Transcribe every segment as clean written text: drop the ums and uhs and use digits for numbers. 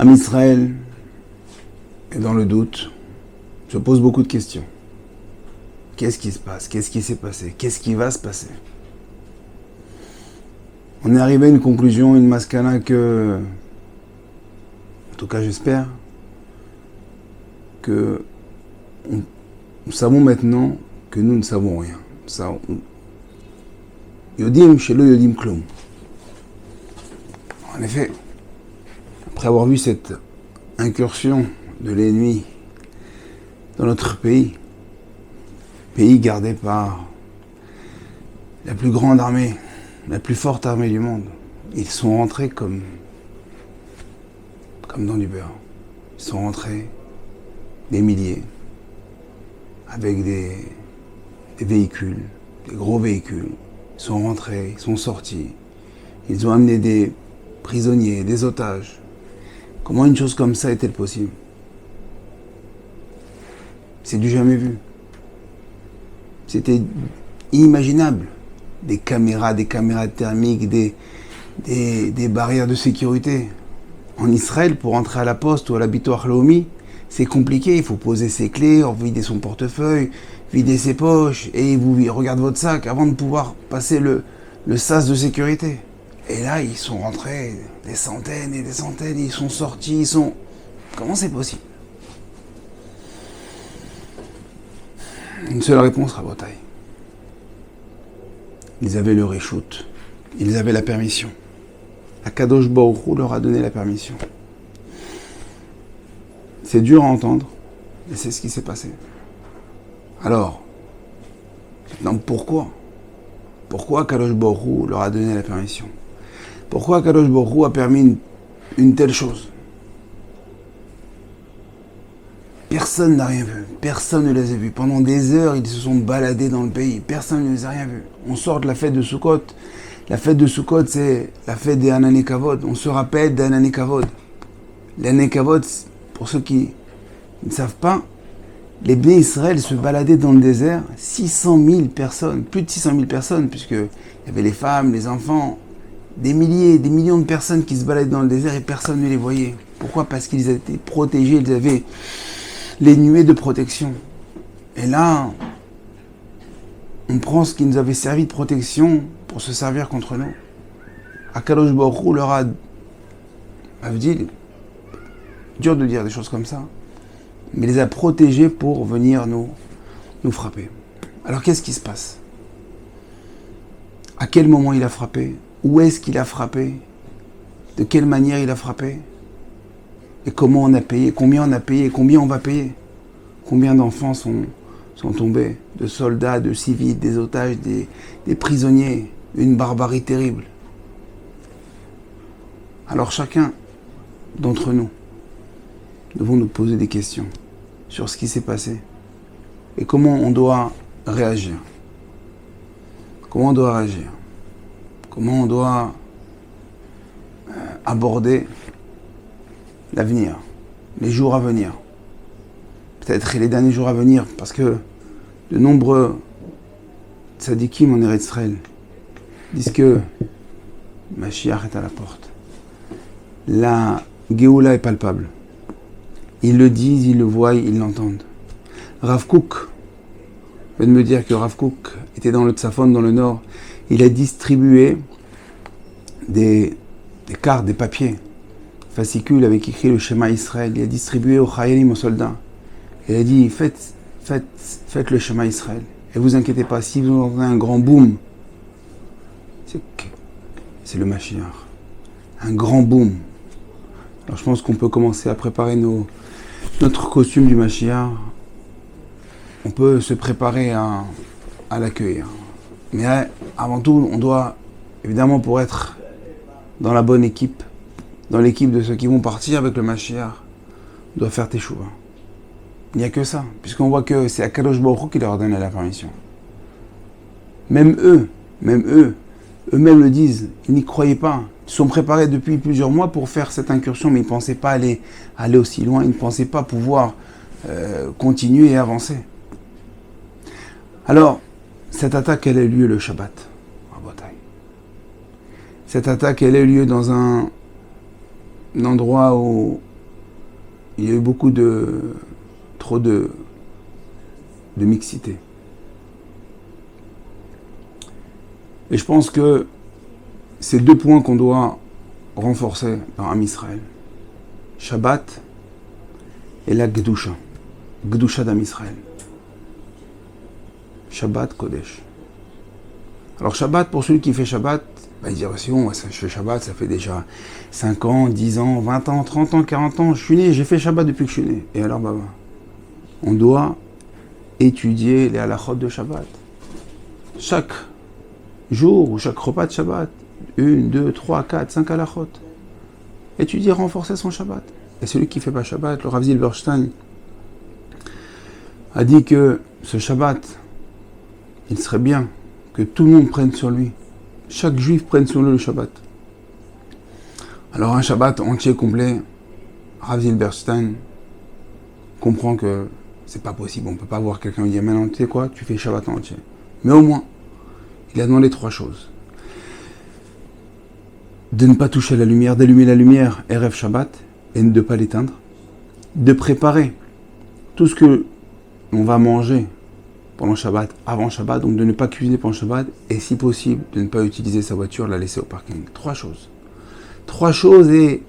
Am Israël est dans le doute, se pose beaucoup de questions. Qu'est-ce qui se passe? Qu'est-ce qui s'est passé? Qu'est-ce qui va se passer? On est arrivé à une conclusion, une maskana que, en tout cas j'espère, que nous savons maintenant que nous ne savons rien. Yodim chez le Yodim Klum. En effet, après avoir vu cette incursion de l'ennemi dans notre pays gardé par la plus grande armée, la plus forte armée du monde, ils sont rentrés comme dans du beurre. Ils sont rentrés des milliers, avec des véhicules, des gros véhicules. Ils sont rentrés, ils sont sortis. Ils ont amené des prisonniers, des otages. Comment une chose comme ça est-elle possible? C'est du jamais vu. C'était inimaginable. Des caméras thermiques, des barrières de sécurité. En Israël, pour entrer à la poste ou à l'Habitoach Laomi, c'est compliqué. Il faut poser ses clés, vider son portefeuille, vider ses poches, et vous regardez votre sac avant de pouvoir passer le sas de sécurité. Et là, ils sont rentrés des centaines et des centaines, ils sont sortis, Comment c'est possible? Une seule réponse, Rabotai. Ils avaient le réchoute, ils avaient la permission. Akadosh Baruch Hu leur a donné la permission. C'est dur à entendre, mais c'est ce qui s'est passé. Alors, pourquoi Akadosh Baruch Hu leur a donné la permission? Pourquoi Akadosh Baruch Hu a permis une telle chose? Personne n'a rien vu, personne ne les a vus. Pendant des heures, ils se sont baladés dans le pays, personne ne les a rien vus. On sort de la fête de Sukkot. La fête de Sukkot, c'est la fête des Anané Kavod. On se rappelle des Anané Kavod. Les Anané Kavod, pour ceux qui ne savent pas, les Bnei Israël se baladaient dans le désert, 600 000 personnes, plus de 600 000 personnes, puisqu'il y avait les femmes, les enfants, des milliers, des millions de personnes qui se baladaient dans le désert et personne ne les voyait. Pourquoi? Parce qu'ils étaient protégés, ils avaient les nuées de protection. Et là, on prend ce qui nous avait servi de protection pour se servir contre nous. Akadosh Baruch Hu leur a dit, dur de dire des choses comme ça, mais les a protégés pour venir nous frapper. Alors qu'est-ce qui se passe? À quel moment il a frappé? Où est-ce qu'il a frappé? De quelle manière il a frappé? Et comment on a payé? Combien on a payé? Combien on va payer? Combien d'enfants sont tombés? De soldats, de civils, des otages, des prisonniers. Une barbarie terrible. Alors chacun d'entre nous devons nous poser des questions sur ce qui s'est passé et comment on doit réagir. Comment on doit réagir? Comment on doit aborder l'avenir, les jours à venir, peut-être les derniers jours à venir, parce que de nombreux tzadikim en Eretz Israël disent que Mashiach est à la porte. La Géoula est palpable. Ils le disent, ils le voient, ils l'entendent. Rav Kook vient de me dire que Rav Kook était dans le Tzafon, dans le nord. Il a distribué des cartes, des papiers, fascicules avec écrit le Shema Israël. Il a distribué aux Chayalim, aux soldats. Il a dit, faites le Shema Israël. Et vous inquiétez pas, si vous entendez un grand boom, c'est le Mashiach. Un grand boom. Alors je pense qu'on peut commencer à préparer notre costume du Mashiach. On peut se préparer à l'accueillir. Mais avant tout, on doit, évidemment, pour être dans la bonne équipe, dans l'équipe de ceux qui vont partir avec le Mashiach, on doit faire teshuva. Il n'y a que ça, puisqu'on voit que c'est Akadosh Baruch Hu qui leur donne la permission. Même eux-mêmes le disent, ils n'y croyaient pas. Ils sont préparés depuis plusieurs mois pour faire cette incursion, mais ils ne pensaient pas aller aussi loin, ils ne pensaient pas pouvoir continuer et avancer. Alors, cette attaque, elle a eu lieu le Shabbat, à Bataille. Cette attaque, elle a eu lieu dans un endroit où il y a eu trop de mixité. Et je pense que c'est 2 points qu'on doit renforcer dans Am Israël. Shabbat et la Gdusha. Gdusha d'Am Israël. Shabbat Kodesh. Alors Shabbat, pour celui qui fait Shabbat, il dit, c'est bon, je fais Shabbat, ça fait déjà 5 ans, 10 ans, 20 ans, 30 ans, 40 ans, je suis né, j'ai fait Shabbat depuis que je suis né. Et alors, on doit étudier les halachot de Shabbat. Chaque jour ou chaque repas de Shabbat, 1, 2, 3, 4, 5 halachot. Étudier, renforcer son Shabbat. Et celui qui ne fait pas Shabbat, le Rav Zilberstein a dit que ce Shabbat, il serait bien que tout le monde prenne sur lui. Chaque juif prenne sur lui le Shabbat. Alors un Shabbat entier, complet, Rav Zilberstein comprend que c'est pas possible. On ne peut pas voir quelqu'un lui dire, maintenant tu sais quoi, tu fais Shabbat entier. Mais au moins, il a demandé 3 choses. De ne pas toucher la lumière, d'allumer la lumière, Erev Shabbat, et de ne pas l'éteindre. De préparer tout ce que l'on va manger pendant Shabbat, avant Shabbat, donc de ne pas cuisiner pendant Shabbat, et si possible, de ne pas utiliser sa voiture, la laisser au parking. 3 choses. 3 choses, et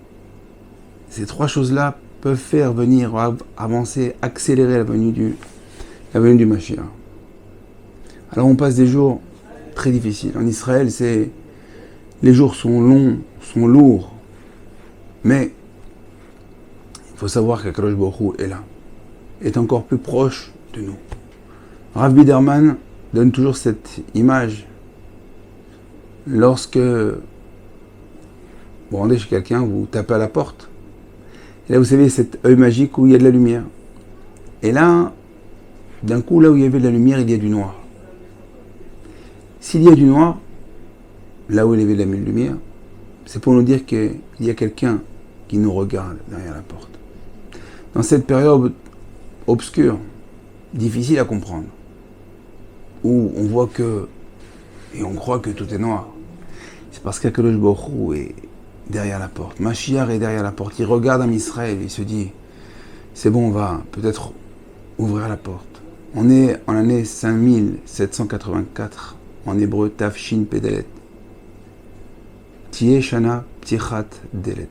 ces 3 choses-là peuvent faire venir, avancer, accélérer la venue du Mashiach. Alors on passe des jours très difficiles. En Israël, les jours sont longs, sont lourds, mais il faut savoir qu'Akadosh Baruch Hu est là, est encore plus proche de nous. Rav Biderman donne toujours cette image lorsque vous rendez chez quelqu'un, vous tapez à la porte, et là vous savez cet œil magique où il y a de la lumière. Et là, d'un coup, là où il y avait de la lumière, il y a du noir. S'il y a du noir, là où il y avait de la lumière, c'est pour nous dire qu'il y a quelqu'un qui nous regarde derrière la porte. Dans cette période obscure, difficile à comprendre, où on voit que, et on croit que tout est noir, c'est parce qu'Akadosh Baruch Hu est derrière la porte. Mashiach est derrière la porte. Il regarde Am Israël, il se dit, c'est bon, on va peut-être ouvrir la porte. On est en l'année 5784, en hébreu, Tafshin Pedelet. Tieh Shana Ptichat Delet.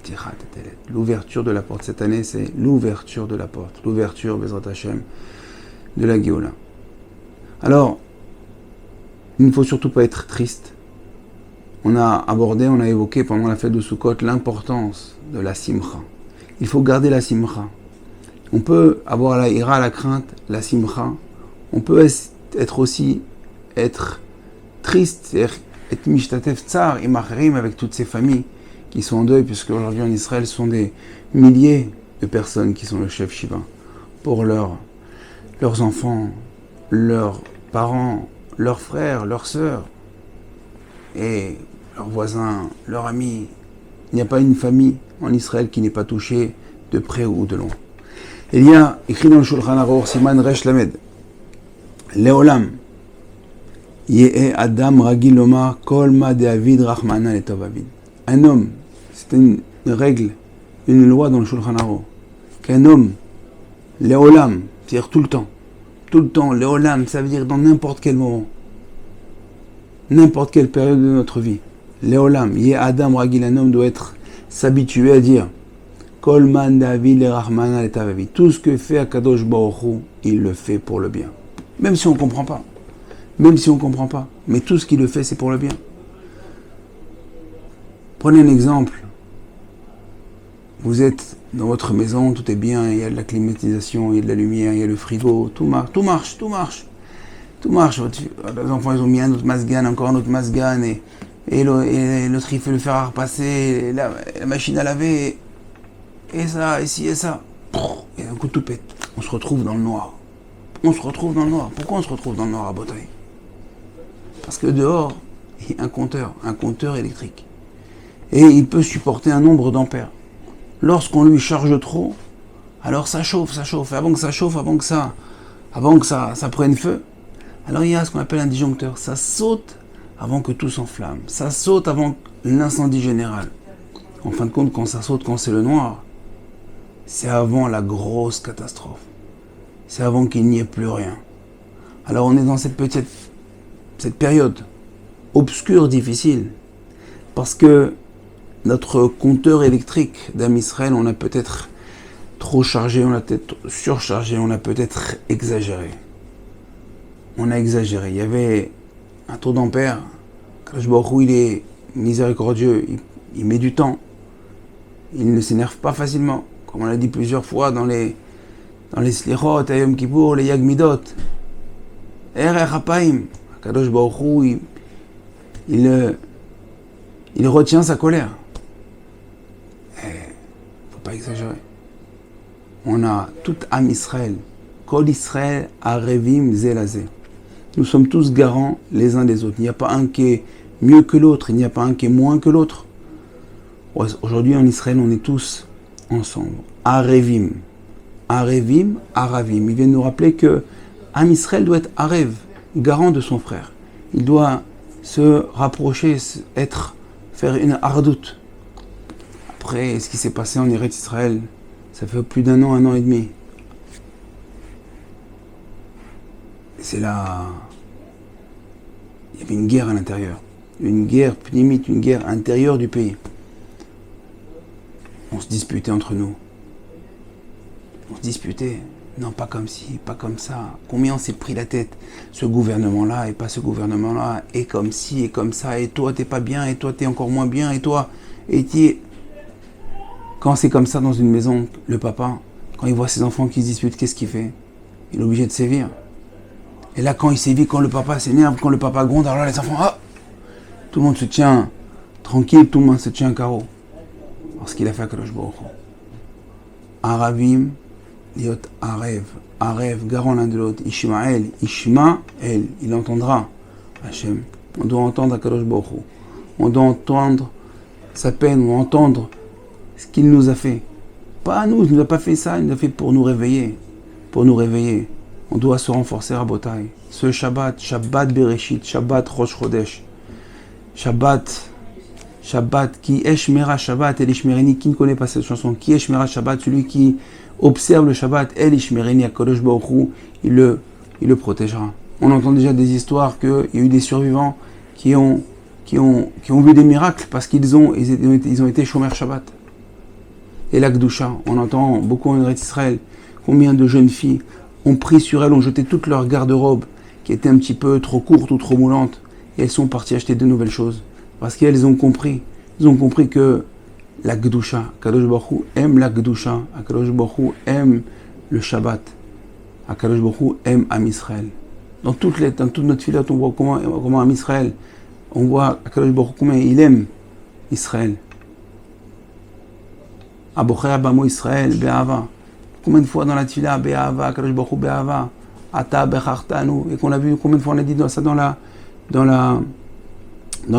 Ptichat Delet. L'ouverture de la porte. Cette année, c'est l'ouverture de la porte. L'ouverture, Bezrat Hashem, de la Géoula. Alors, il ne faut surtout pas être triste. On a évoqué pendant la fête de Sukkot l'importance de la simcha. Il faut garder la simcha. On peut avoir la ira, la crainte, la simcha. On peut être triste, être mishtatef tsar, imacherim, avec toutes ces familles qui sont en deuil, puisque aujourd'hui en Israël, ce sont des milliers de personnes qui sont le chef Shiva, pour leurs enfants, leurs parents, leurs frères, leurs sœurs, et leurs voisins, leurs amis. Il n'y a pas une famille en Israël qui n'est pas touchée de près ou de loin. Il y a écrit dans le Shulchan Aruch, Siman Resh Lamed, Leolam, Ye'e Adam Ragil Lomar Kol Ma De'avid Rachmana Letov Avid. Un homme, c'est une règle, une loi dans le Shulchan Aruch, qu'un homme, Leolam, c'est-à-dire tout le temps, Leolam, ça veut dire dans n'importe quel moment, n'importe quelle période de notre vie. Leolam, Ye'e Adam Ragil, un homme doit s'habituer à dire Kol Man David le Rahman le Tavavi. Tout ce que fait Akadosh Baruch Hu, il le fait pour le bien. Même si on ne comprend pas. Mais tout ce qu'il le fait, c'est pour le bien. Prenez un exemple. Vous êtes dans votre maison, tout est bien, il y a de la climatisation, il y a de la lumière, il y a le frigo, tout marche. Les enfants, ils ont mis un autre masgan, encore un autre masgan, et l'autre, il fait le fer à repasser, la machine à laver, et ça, et ci, et ça. Et d'un coup, tout pète. On se retrouve dans le noir. Pourquoi on se retrouve dans le noir à Botaï? Parce que dehors, il y a un compteur électrique. Et il peut supporter un nombre d'ampères. Lorsqu'on lui charge trop, alors ça chauffe. Et avant que ça prenne feu, alors il y a ce qu'on appelle un disjoncteur. Ça saute avant que tout s'enflamme. Ça saute avant l'incendie général. En fin de compte, quand ça saute, quand c'est le noir, c'est avant la grosse catastrophe. C'est avant qu'il n'y ait plus rien. Alors on est dans cette période obscure, difficile, parce que notre compteur électrique d'Am Israël, on a peut-être trop chargé, on a peut-être surchargé, on a peut-être exagéré. On a exagéré. Il y avait un taux d'ampère. Kadosh Baruch Hu, il est miséricordieux, il met du temps. Il ne s'énerve pas facilement. Comme on l'a dit plusieurs fois dans les Slichot, Yom Kippour, les Yagmidot. Erer Hapaim. Kadosh Baruch Hu, il retient sa colère. Il ne faut pas exagérer. On a tout Am Israël. Kol Israël Arevim Zelazé. Nous sommes tous garants les uns des autres. Il n'y a pas un qui est mieux que l'autre, il n'y a pas un qui est moins que l'autre. Aujourd'hui en Israël, on est tous ensemble. Arevim. Arevim, Aravim. Il vient nous rappeler que Am Israël doit être Arev, garant de son frère. Il doit se rapprocher, faire une hardout. Après, ce qui s'est passé en Eretz Israël, ça fait plus d'un an et demi. C'est là, il y avait une guerre à l'intérieur, une guerre pnimite, une guerre intérieure du pays. On se disputait entre nous. On se disputait, non pas comme ci, pas comme ça. Combien on s'est pris la tête, ce gouvernement-là et pas ce gouvernement-là, et comme ci et comme ça, et toi t'es pas bien, et toi t'es encore moins bien, et toi, Quand c'est comme ça dans une maison, le papa, quand il voit ses enfants qui se disputent, qu'est-ce qu'il fait? Il est obligé de sévir. Et là, quand il sévit, quand le papa s'énerve, quand le papa gronde, alors là, les enfants, tout le monde se tient tranquille, tout le monde se tient carreau. Parce qu'il a fait à Kadosh Baruch Hu. Aravim, liot Arev, Arev, garant l'un de l'autre. Ishmael, il entendra Hachem. On doit entendre à Kadosh Baruch Hu. On doit entendre sa peine, on doit entendre ce qu'il nous a fait. Pas à nous, il ne nous a pas fait ça, il nous a fait pour nous réveiller. Pour nous réveiller. On doit se renforcer à Botaï. Ce Shabbat, Shabbat Bereshit, Shabbat Rosh Chodesh, Shabbat, qui Eshmera Shabbat, El Ishmerini, qui ne connaît pas cette chanson, qui Eshmera Shabbat, celui qui observe le Shabbat, El Ishmerini, Akadosh Baruch Hu, il le protégera. On entend déjà des histoires qu'il y a eu des survivants qui ont vu des miracles parce qu'ils ont été Shomer Shabbat. Et la Gdusha, on entend beaucoup en Eretz Israël, combien de jeunes filles ont pris sur elles, ont jeté toute leur garde-robe qui était un petit peu trop courte ou trop moulante, et elles sont parties acheter de nouvelles choses. Parce qu'elles ont compris. Ils ont compris que la Gdusha, Kadosh Baruch Hu aime la Gdusha, Kadosh Baruch Hu aime le Shabbat, Kadosh Baruch Hu aime Am Israël. Dans toute notre filote, on voit comment Am Israël, on voit Kadosh Baruch Hu combien il aime Israël. Abocher Abamo Israël, Be'ava. Combien de fois dans la Tfila, Be'ava, Kadosh Baruch Hu Be'ava, Ata Bechartanu, et qu'on a vu combien de fois on a dit ça dans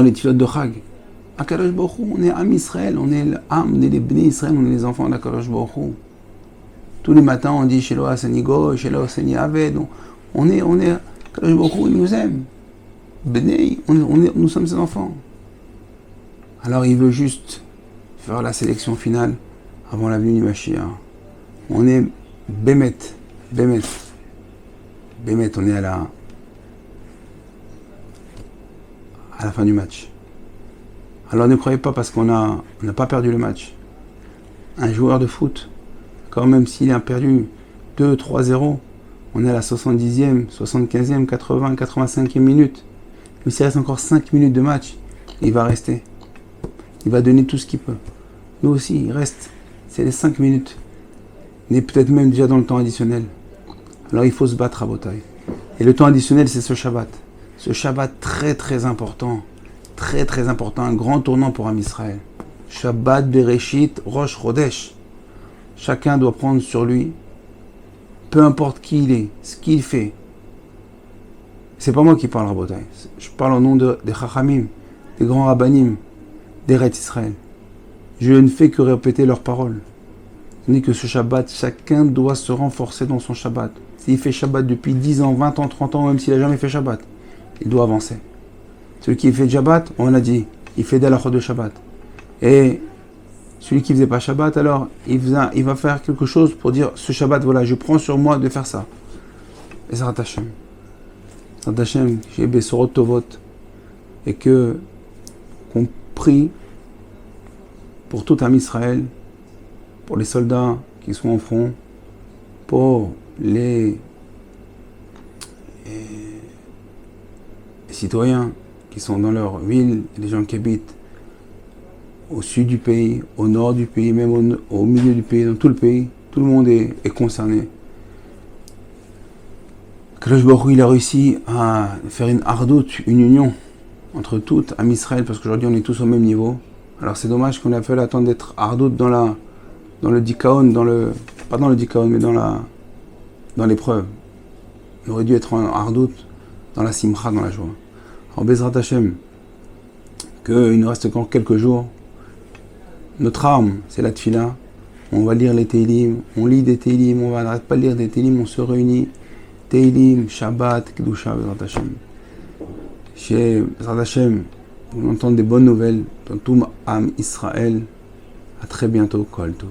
les Tfilotes de Chag. Akadosh Baruch Hu, on est Am Israël, on est l'âme, on est les Bnei Israël, on est les enfants d'Akadosh Baruch Hu. Tous les matins on dit Shelo Asani Go, Shelo Asani Aved. On est Akadosh Baruch Hu, il nous aime. Bnei, nous sommes ses enfants. Alors il veut juste faire la sélection finale avant la venue du Mashiach. On est Bémet, on est à la fin du match. Alors ne croyez pas parce qu'on n'a pas perdu le match. Un joueur de foot, quand même s'il a perdu 2-3-0, on est à la 70e, 75e, 80, 85e minute. Mais s'il reste encore 5 minutes de match, il va rester. Il va donner tout ce qu'il peut. Nous aussi, il reste. C'est les 5 minutes. On est peut-être même déjà dans le temps additionnel. Alors il faut se battre à Botaï. Et le temps additionnel, c'est ce Shabbat. Ce Shabbat très très important. Très très important. Un grand tournant pour Am Israël. Shabbat Bereshit Rosh Chodesh. Chacun doit prendre sur lui, peu importe qui il est, ce qu'il fait. C'est pas moi qui parle à Botaï. Je parle au nom des Chachamim, des grands rabbanim, d'Eretz Israël. Je ne fais que répéter leurs paroles. On dit que ce Shabbat, chacun doit se renforcer dans son Shabbat. S'il fait Shabbat depuis 10 ans, 20 ans, 30 ans, même s'il n'a jamais fait Shabbat, il doit avancer. Celui qui fait Shabbat, on l'a dit, il fait d'Alachot de Shabbat. Et Celui qui faisait pas Shabbat, alors il va faire quelque chose pour dire ce Shabbat, voilà, je prends sur moi de faire ça. Ezrat Hashem. Ezrat Hashem, j'ai Besorot Tovot. Et qu'on prie pour tout Am Israël, pour les soldats qui sont en front, pour les citoyens qui sont dans leur ville, les gens qui habitent au sud du pays, au nord du pays, même au milieu du pays, dans tout le pays, tout le monde est concerné. Kadosh Baruch Hu, il a réussi à faire une hardout, une union entre toutes Am Israël, parce qu'aujourd'hui on est tous au même niveau. Alors c'est dommage qu'on a fait l'attente d'être hardout dans le dikaon, pas dans le dikaon, mais dans l'épreuve. On aurait dû être en hardout dans la simcha, dans la joie. Alors Bezrat Hashem, qu'il nous reste encore quelques jours. Notre arme, c'est la tfila. On va lire les Teilim, on lit des Teilim, on va n'arrête pas de lire des Teilim, on se réunit. Teilim, Shabbat, Kedusha, Bezrat Hashem. Chez Bezrat Hashem, on entend des bonnes nouvelles dans tout Am Israël. À très bientôt, Kol Tov.